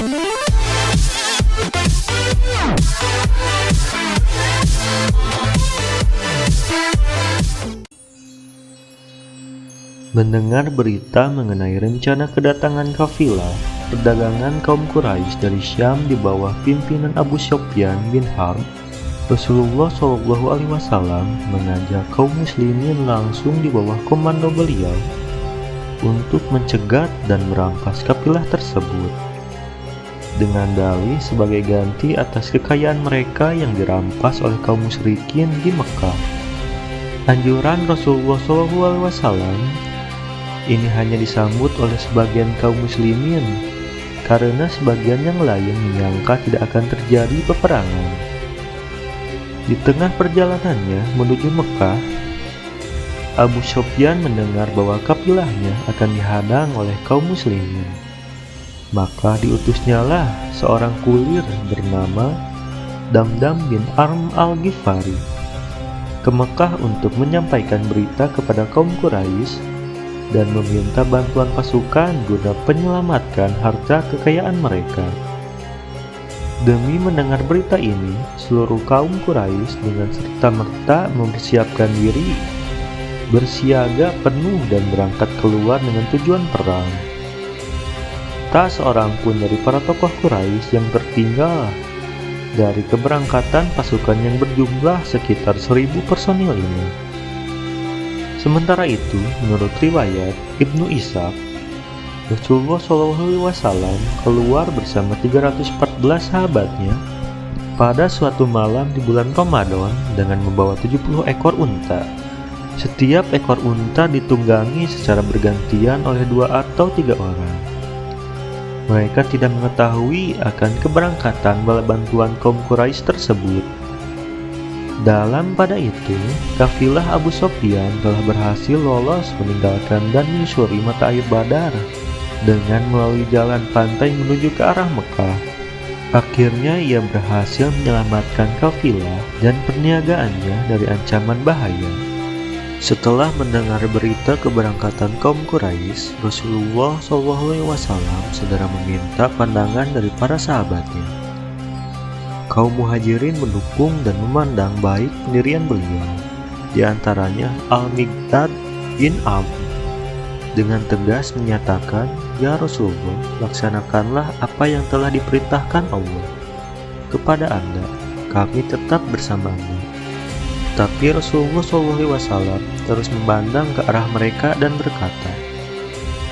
Mendengar berita mengenai rencana kedatangan kafilah perdagangan kaum Quraisy dari Syam di bawah pimpinan Abu Sufyan bin Harb, Rasulullah SAW mengajak kaum muslimin langsung di bawah komando beliau untuk mencegat dan merampas kafilah tersebut, dengan dalih sebagai ganti atas kekayaan mereka yang dirampas oleh kaum musyrikin di Mekah. Anjuran Rasulullah SAW ini hanya disambut oleh sebagian kaum muslimin karena sebagian yang lain menyangka tidak akan terjadi peperangan. Di tengah perjalanannya menuju Mekah, Abu Sufyan mendengar bahwa kafilahnya akan dihadang oleh kaum muslimin. Maka diutusnyalah seorang kulir bernama Damdam bin Arm al-Ghifari ke Mekah untuk menyampaikan berita kepada kaum Quraisy dan meminta bantuan pasukan guna menyelamatkan harta kekayaan mereka. Demi mendengar berita ini, seluruh kaum Quraisy dengan serta-merta mempersiapkan diri, bersiaga penuh dan berangkat keluar dengan tujuan perang. Tak seorang pun dari para tokoh Quraisy yang tertinggal dari keberangkatan pasukan yang berjumlah sekitar 1.000 personil ini. Sementara itu, menurut riwayat Ibnu Ishaq, Rasulullah SAW keluar bersama 314 sahabatnya pada suatu malam di bulan Ramadan dengan membawa 70 ekor unta. Setiap ekor unta ditunggangi secara bergantian oleh 2 atau 3 orang. Mereka tidak mengetahui akan keberangkatan bala bantuan kaum Quraisy tersebut. Dalam pada itu, kafilah Abu Sufyan telah berhasil lolos meninggalkan dan menyusuri mata air Badar dengan melalui jalan pantai menuju ke arah Mekah. Akhirnya ia berhasil menyelamatkan kafilah dan perniagaannya dari ancaman bahaya. Setelah mendengar berita keberangkatan kaum Quraisy, Rasulullah SAW segera meminta pandangan dari para sahabatnya. Kaum muhajirin mendukung dan memandang baik pendirian beliau, di antaranya Al-Miqdad bin Amr dengan tegas menyatakan, "Ya Rasulullah, laksanakanlah apa yang telah diperintahkan Allah kepada Anda, kami tetap bersama Anda." Tapi Rasulullah SAW terus memandang ke arah mereka dan berkata,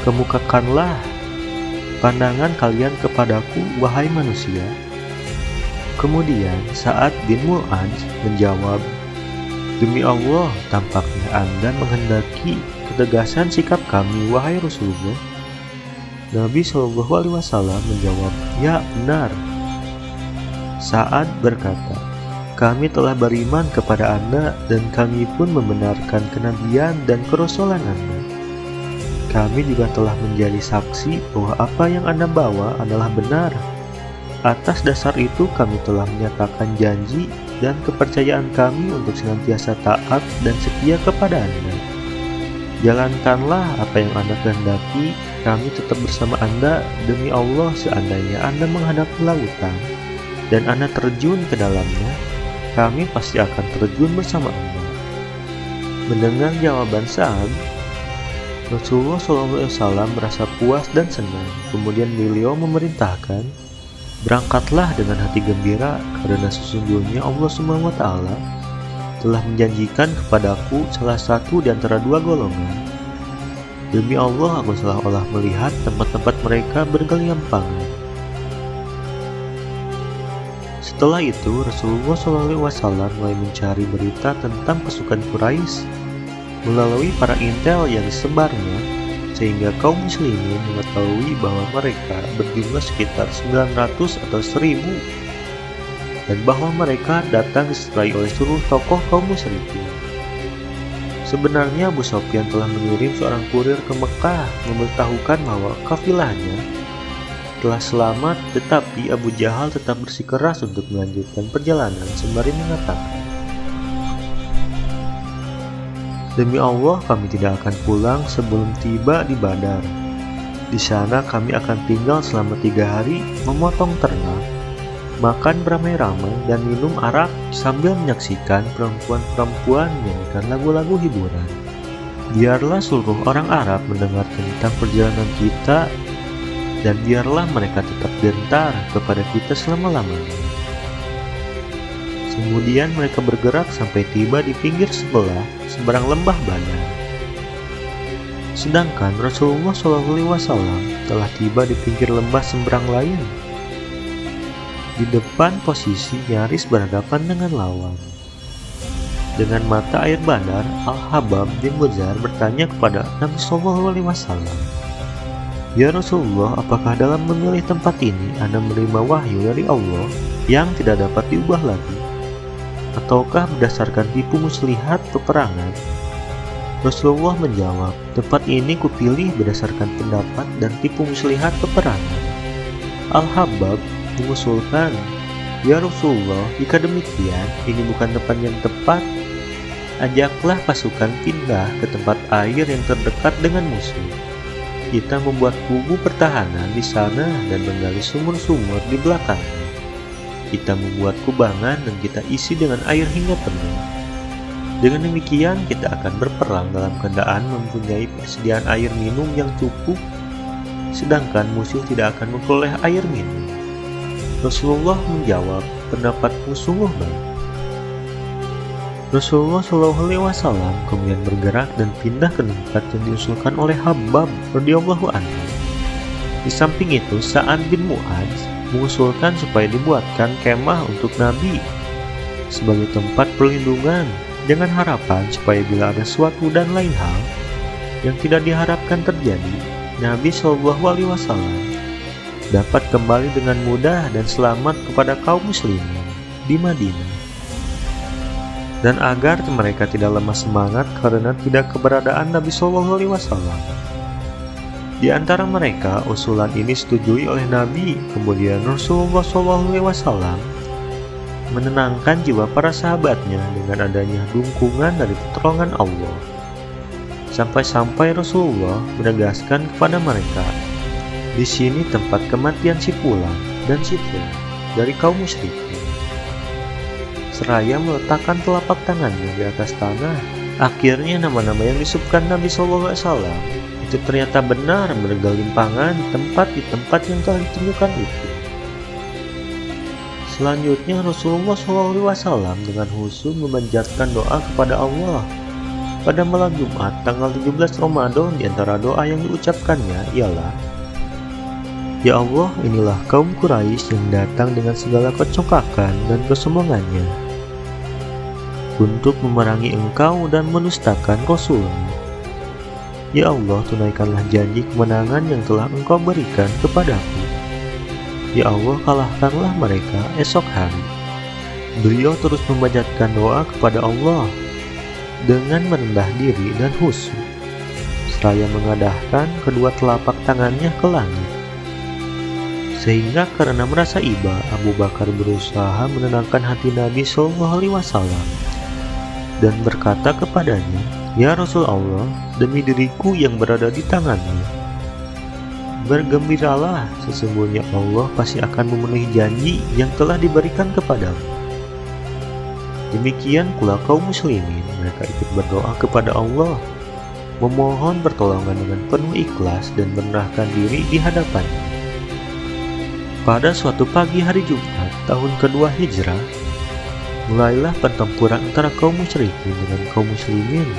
"Kemukakanlah pandangan kalian kepadaku, wahai manusia." Kemudian Sa'ad bin Mu'adz menjawab, "Demi Allah, tampaknya Anda menghendaki ketegasan sikap kami, wahai Rasulullah." Nabi SAW menjawab, "Ya, benar." Sa'ad berkata, "Kami telah beriman kepada Anda dan kami pun membenarkan kenabian dan kerasulan Anda. Kami juga telah menjadi saksi bahwa apa yang Anda bawa adalah benar. Atas dasar itu kami telah menyatakan janji dan kepercayaan kami untuk senantiasa taat dan setia kepada Anda. Jalankanlah apa yang Anda kehendaki, kami tetap bersama Anda. Demi Allah, seandainya Anda menghadapi lautan dan Anda terjun ke dalamnya, kami pasti akan terjun bersama Anda." Mendengar jawaban Sa'ad, Rasulullah SAW merasa puas dan senang. Kemudian beliau memerintahkan, "Berangkatlah dengan hati gembira, karena sesungguhnya Allah SWT telah menjanjikan kepadaku salah satu di antara 2 golongan. Demi Allah, aku seolah-olah melihat tempat-tempat mereka bergelimpangan." Setelah itu, Rasulullah SAW mulai mencari berita tentang pasukan Quraisy melalui para intel yang disebarnya, sehingga kaum muslimin mengetahui bahwa mereka berjumlah sekitar 900 atau 1000 dan bahwa mereka datang disertai oleh seluruh tokoh kaum musyrikin. Sebenarnya Abu Sufyan telah mengirim seorang kurir ke Mekah memberitahukan bahwa kafilahnya telah selamat, tetapi Abu Jahal tetap bersikeras untuk melanjutkan perjalanan sembari mengatakan, "Demi Allah, kami tidak akan pulang sebelum tiba di Badar. Di sana kami akan tinggal selama 3 hari, memotong ternak, makan beramai-ramai, dan minum arak sambil menyaksikan perempuan-perempuan menyanyikan lagu-lagu hiburan. Biarlah seluruh orang Arab mendengar tentang perjalanan kita, dan biarlah mereka tetap gentar kepada kita selama-lamanya. Kemudian mereka bergerak sampai tiba di pinggir seberang lembah Bana. Sedangkan Rasulullah SAW telah tiba di pinggir lembah seberang lain, di depan posisi nyaris berhadapan dengan lawan. Dengan mata air badar, Al-Habab bin Muzar bertanya kepada Nabi SAW, "Ya Rasulullah, apakah dalam memilih tempat ini Anda menerima wahyu dari Allah yang tidak dapat diubah lagi? Ataukah berdasarkan tipu muslihat peperangan?" Rasulullah menjawab, "Tempat ini kupilih berdasarkan pendapat dan tipu muslihat peperangan." Al-Habab mengusulkan, "Ya Rasulullah, jika demikian, ini bukan tempat yang tepat. Ajaklah pasukan pindah ke tempat air yang terdekat dengan musuh. Kita membuat kubu pertahanan di sana dan menggali sumur-sumur di belakangnya. Kita membuat kubangan dan kita isi dengan air hingga penuh. Dengan demikian, kita akan berperang dalam keadaan mempunyai persediaan air minum yang cukup, sedangkan musuh tidak akan memperoleh air minum." Rasulullah menjawab, "Pendapatmu sungguh baik." Rasulullah SAW kemudian bergerak dan pindah ke tempat yang diusulkan oleh Habab radhiyallahu anhu. Di samping itu, Sa'ad bin Mu'adz mengusulkan supaya dibuatkan kemah untuk Nabi sebagai tempat perlindungan, dengan harapan supaya bila ada suatu dan lain hal yang tidak diharapkan terjadi, Nabi SAW dapat kembali dengan mudah dan selamat kepada kaum muslimin di Madinah, dan agar mereka tidak lemah semangat karena tidak keberadaan Nabi SAW. Di antara mereka, usulan ini disetujui oleh Nabi. Kemudian Rasulullah SAW menenangkan jiwa para sahabatnya dengan adanya dukungan dari pertolongan Allah. Sampai-sampai Rasulullah menegaskan kepada mereka, "Di sini tempat kematian si Fulan dan si Fulan dari kaum musyrikin." Seraya meletakkan telapak tangannya di atas tanah, akhirnya nama-nama yang disebutkan Nabi SAW itu ternyata benar bergelimpangan di tempat yang telah ditentukan itu. Selanjutnya Rasulullah SAW dengan khusyuk memanjatkan doa kepada Allah. Pada malam Jumat tanggal 17 Ramadan, di antara doa yang diucapkannya ialah, "Ya Allah, inilah kaum Quraisy yang datang dengan segala kecongkakan dan kesombongannya untuk memerangi engkau dan menustakan Rasul-Mu. Ya Allah, tunaikanlah janji kemenangan yang telah engkau berikan kepadaku. Ya Allah, kalahkanlah mereka esok hari." Beliau terus memanjatkan doa kepada Allah dengan merendah diri dan khusyuk, seraya mengadahkan kedua telapak tangannya ke langit. Sehingga karena merasa iba, Abu Bakar berusaha menenangkan hati Nabi SAW dan berkata kepadanya, "Ya Rasul Allah, demi diriku yang berada di tanganmu, bergembiralah, sesungguhnya Allah pasti akan memenuhi janji yang telah diberikan kepadamu." Demikian pula kaum muslimin, mereka ikut berdoa kepada Allah, memohon pertolongan dengan penuh ikhlas dan merendahkan diri di hadapannya. Pada suatu pagi hari Jumat tahun kedua Hijrah, mulailah pertempuran antara kaum musyrikin dengan kaum muslimin.